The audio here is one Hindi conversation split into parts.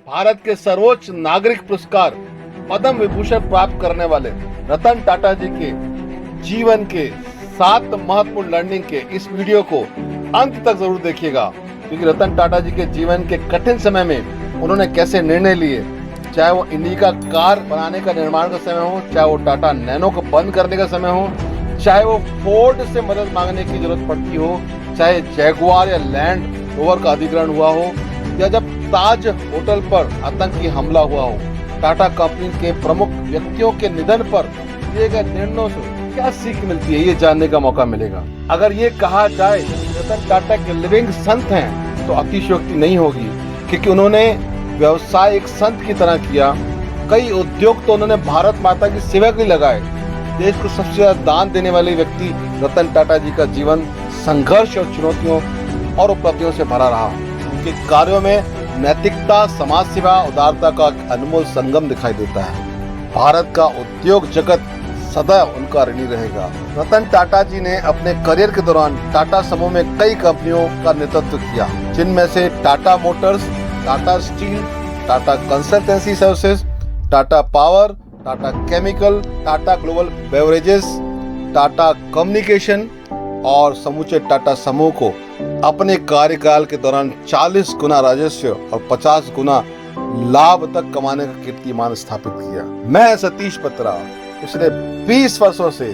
भारत के सर्वोच्च नागरिक पुरस्कार पद्म विभूषण प्राप्त करने वाले रतन टाटा जी के जीवन के 7 महत्वपूर्ण लर्निंग के इस वीडियो को अंत तक जरूर देखिएगा, क्योंकि रतन टाटा जी के जीवन के कठिन समय में उन्होंने कैसे निर्णय लिए, चाहे वो इंडिका कार बनाने का निर्माण का समय हो, चाहे वो टाटा नैनो को बंद करने का समय हो, चाहे वो फोर्ड से मदद मांगने की जरूरत पड़ती हो, चाहे जैगुआर या लैंड रोवर का अधिग्रहण हुआ हो, या जब ताज होटल पर आतंकी हमला हुआ हो। टाटा कंपनी के प्रमुख व्यक्तियों के निधन पर लिए गए निर्णयों से क्या सीख मिलती है, ये जानने का मौका मिलेगा। अगर ये कहा जाए रतन टाटा के लिविंग संत हैं तो अतिशयोक्ति नहीं होगी, क्योंकि उन्होंने व्यवसाय एक संत की तरह किया। कई उद्योग तो उन्होंने भारत माता की सेवा के लिए लगाए। देश को सबसे ज्यादा दान देने वाले व्यक्ति रतन टाटा जी का जीवन संघर्ष और चुनौतियों और उपलब्धियों से भरा रहा। उनके कार्यों में नैतिकता, समाज सेवा, उदारता का अनमोल संगम दिखाई देता है। भारत का उद्योग जगत सदैव उनका ऋणी रहेगा। रतन टाटा जी ने अपने करियर के दौरान टाटा समूह में कई कंपनियों का नेतृत्व किया, जिनमें से Tata Motors, Tata steel, Tata consultancy services, Tata power, Tata chemical, Tata global beverages, Tata communication और समूचे टाटा समूह को अपने कार्यकाल के दौरान 40 गुना राजस्व और 50 गुना लाभ तक कमाने का कीर्तिमान स्थापित किया। मैं सतीश पत्रा पिछले 20 वर्षों से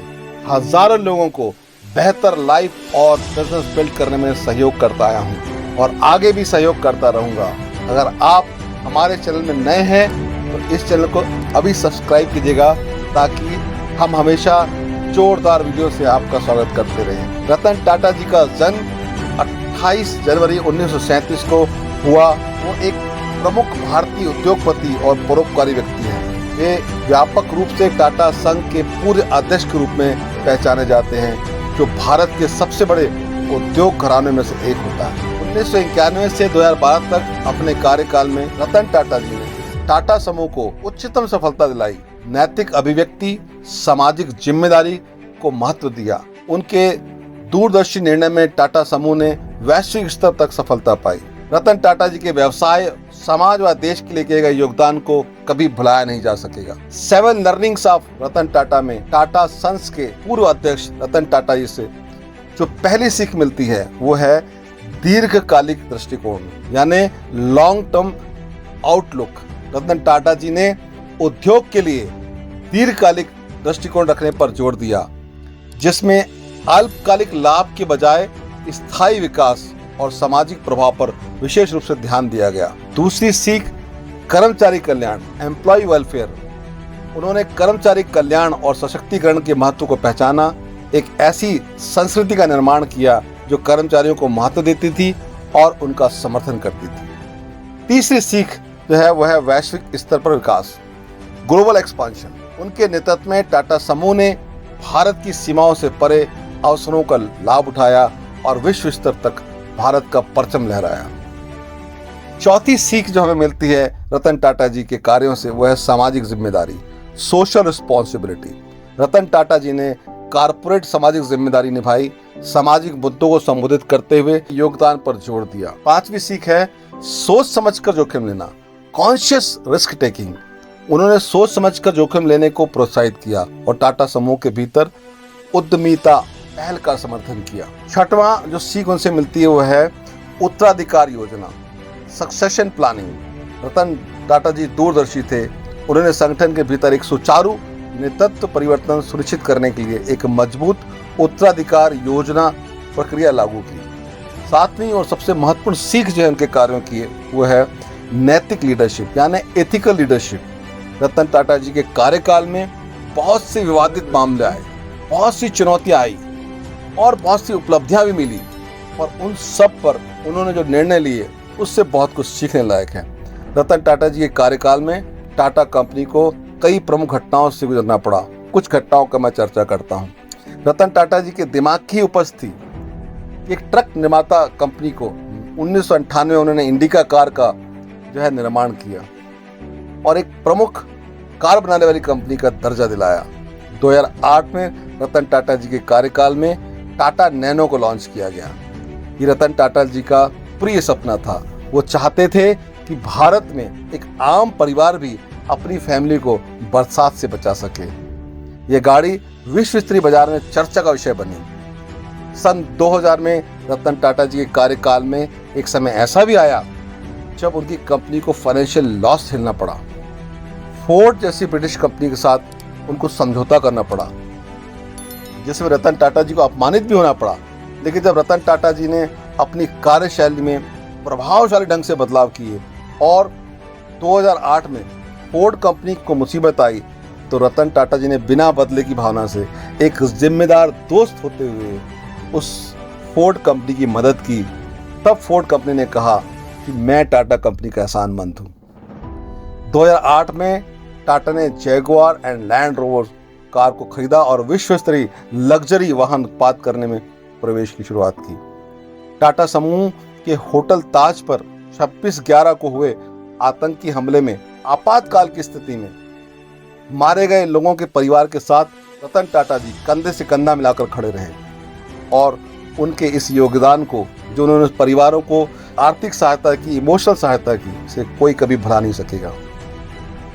हजारों लोगों को बेहतर लाइफ और बिजनेस बिल्ड करने में सहयोग करता आया हूँ और आगे भी सहयोग करता रहूंगा। अगर आप हमारे चैनल में नए हैं तो इस चैनल को अभी सब्सक्राइब कीजिएगा, ताकि हम हमेशा जोरदार वीडियो से आपका स्वागत करते रहें। रतन टाटा जी का जन्म 28 जनवरी 1937 को हुआ। वो एक प्रमुख भारतीय उद्योगपति और परोपकारी व्यक्ति हैं। वे व्यापक रूप से टाटा संघ के पूर्व अध्यक्ष के रूप में पहचाने जाते हैं, जो भारत के सबसे बड़े उद्योग घरानों में से एक होता है। 1991 से 2012 तक अपने कार्यकाल में रतन टाटा जी ने टाटा समूह को उच्चतम सफलता दिलाई। नैतिक अभिव्यक्ति, सामाजिक जिम्मेदारी को महत्व दिया। उनके दूरदर्शी निर्णय में टाटा समूह ने वैश्विक स्तर तक सफलता पाई। रतन टाटा जी के व्यवसाय, समाज व देश के लिए किए गए योगदान को कभी भुलाया नहीं जा सकेगा। 7 लर्निंग्स ऑफ रतन टाटा में टाटा सन्स के पूर्व अध्यक्ष रतन टाटा जी से जो पहली सीख मिलती है वो है दीर्घकालिक दृष्टिकोण, यानी long term outlook. Ratan Tata जी ने उद्योग के लिए दीर्घकालिक दृष्टिकोण रखने पर जोर दिया, जिसमें अल्पकालिक लाभ के बजाय स्थायी विकास और सामाजिक प्रभाव पर विशेष रूप से ध्यान दिया गया। दूसरी सीख कर्मचारी कल्याण, एम्प्लॉय वेलफेयर। उन्होंने कर्मचारी कल्याण और सशक्तिकरण के महत्व को पहचाना, एक ऐसी संस्कृति का निर्माण किया जो कर्मचारियों को महत्व देती थी और उनका समर्थन करती थी। तीसरी सीख जो है वह है वैश्विक स्तर पर विकास, ग्लोबल एक्सपांशन। उनके नेतृत्व में टाटा समूह ने भारत की सीमाओं से परे अवसरों का लाभ उठाया और विश्व स्तर तक भारत का परचम लहराया। चौथी सीख जो हमें मिलती है रतन टाटा जी के कार्यों से वह है सामाजिक जिम्मेदारी, सोशल रिस्पॉन्सिबिलिटी। रतन टाटा जी ने कारपोरेट सामाजिक जिम्मेदारी निभाई, सामाजिक मुद्दों को संबोधित करते हुए योगदान पर जोर दिया। पांचवी सीख है सोच समझकर जोखिम लेना, कॉन्शियस रिस्क टेकिंग। उन्होंने सोच समझकर जोखिम लेने को प्रोत्साहित किया और टाटा समूह के भीतर उद्यमिता पहल का समर्थन किया। छठवां जो सीख उनसे मिलती है वह है उत्तराधिकार योजना, सक्सेशन प्लानिंग। रतन टाटा जी दूरदर्शी थे। उन्होंने संगठन के भीतर एक सुचारू नेतृत्व परिवर्तन सुनिश्चित करने के लिए एक मजबूत उत्तराधिकार योजना प्रक्रिया लागू की। सातवीं और सबसे महत्वपूर्ण सीख जो है उनके कार्यों की वो है नैतिक लीडरशिप, यानी एथिकल लीडरशिप। रतन टाटा जी के कार्यकाल में बहुत से विवादित मामले आए, बहुत सी चुनौतियां आई और बहुत सी उपलब्धियां भी मिली, और उन सब पर उन्होंने जो निर्णय लिए उससे बहुत कुछ सीखने लायक है। रतन टाटा जी के कार्यकाल में टाटा कंपनी को कई प्रमुख घटनाओं से गुजरना पड़ा। कुछ घटनाओं का मैं चर्चा करता हूँ। रतन टाटा जी के दिमाग की उपज थी। एक ट्रक निर्माता कंपनी को 1998 में उन्होंने इंडिका कार का जो है निर्माण किया और एक प्रमुख कार बनाने वाली कंपनी का दर्जा दिलाया। 2008 में रतन टाटा जी के कार्यकाल में टाटा नैनो को लॉन्च किया गया। ये रतन टाटा जी का प्रिय सपना था। वो चाहते थे कि भारत में एक आम परिवार भी अपनी फैमिली को बरसात से बचा सके। ये गाड़ी विश्व स्तरीय बाजार में चर्चा का विषय बनी। सन 2000 में रतन टाटा जी के कार्यकाल में एक समय ऐसा भी आया जब उनकी कंपनी को फाइनेंशियल लॉस झेलना पड़ा। फोर्ड जैसी ब्रिटिश कंपनी के साथ उनको समझौता करना पड़ा, जिसमें रतन टाटा जी को अपमानित भी होना पड़ा। लेकिन जब रतन टाटा जी ने अपनी कार्यशैली में प्रभावशाली ढंग से बदलाव किए और 2008 में फोर्ड कंपनी को मुसीबत आई, तो रतन टाटा जी ने बिना बदले की भावना से एक जिम्मेदार दोस्त होते हुए उस फोर्ड कंपनी की मदद की। तब फोर्ड कंपनी ने कहा कि मैं टाटा कंपनी का एहसानमंद हूँ। 2008 में टाटा ने Jaguar and land rover car को खरीदा और विश्व स्तरीय लग्जरी वाहन उत्पाद करने में प्रवेश की शुरुआत की। टाटा समूह के होटल ताज पर 26/11 को हुए आतंकी हमले में आपातकाल की स्थिति में मारे गए लोगों के परिवार के साथ रतन टाटा जी कंधे से कंधा मिलाकर खड़े रहे और उनके इस योगदान को, जो उन्होंने परिवारों को आर्थिक सहायता की, इमोशनल सहायता की, से कोई कभी भुला नहीं सकेगा।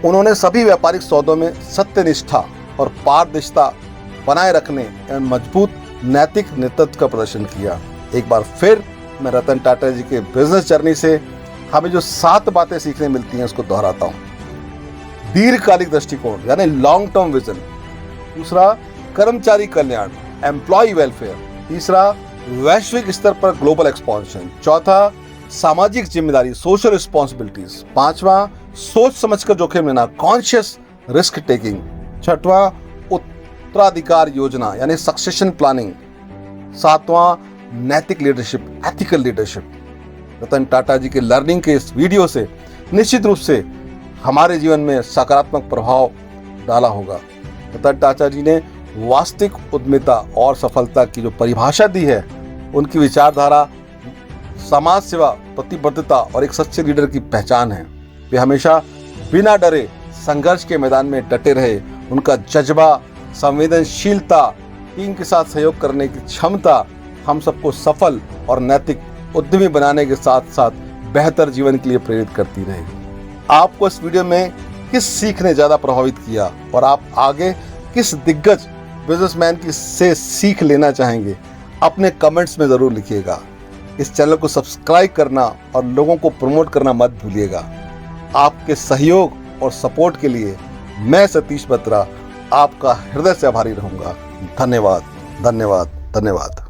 उन्होंने सभी व्यापारिक सौदों में सत्यनिष्ठा और पारदर्शिता बनाए रखने एवं मजबूत नैतिक नेतृत्व का प्रदर्शन किया। एक बार फिर मैं रतन टाटा जी के बिजनेस जर्नी से हमें जो 7 बातें सीखने मिलती हैं उसको दोहराता हूँ। दीर्घकालिक दृष्टिकोण यानी लॉन्ग टर्म विजन। दूसरा, कर्मचारी कल्याण, एम्प्लॉय वेलफेयर। तीसरा, वैश्विक स्तर पर ग्लोबल एक्सपांशन। चौथा, सामाजिक जिम्मेदारी, सोशल रिस्पॉन्सिबिलिटीज। पांचवा, सोच समझकर जोखिम लेना, कॉन्शियस रिस्क टेकिंग। छठवां, उत्तराधिकार योजना यानी सक्सेशन प्लानिंग। सातवां, नैतिक leadership, ethical leadership. Ratan Tata जी के लर्निंग के इस वीडियो से निश्चित रूप से हमारे जीवन में सकारात्मक प्रभाव डाला होगा। रतन टाटा जी ने वास्तविक उद्यमिता और सफलता की जो परिभाषा दी है, उनकी विचारधारा समाज सेवा, प्रतिबद्धता और एक सच्चे लीडर की पहचान है। वे हमेशा बिना डरे संघर्ष के मैदान में डटे रहे। उनका जज्बा, संवेदनशीलता, टीम के साथ सहयोग करने की क्षमता हम सबको सफल और नैतिक उद्यमी बनाने के साथ साथ बेहतर जीवन के लिए प्रेरित करती रहेगी। आपको इस वीडियो में किस सीख ने ज़्यादा प्रभावित किया और आप आगे किस दिग्गज बिजनेसमैन की से सीख लेना चाहेंगे, अपने कमेंट्स में ज़रूर लिखिएगा। इस चैनल को सब्सक्राइब करना और लोगों को प्रमोट करना मत भूलिएगा। आपके सहयोग और सपोर्ट के लिए मैं सतीश बत्रा आपका हृदय से आभारी रहूँगा। धन्यवाद, धन्यवाद, धन्यवाद।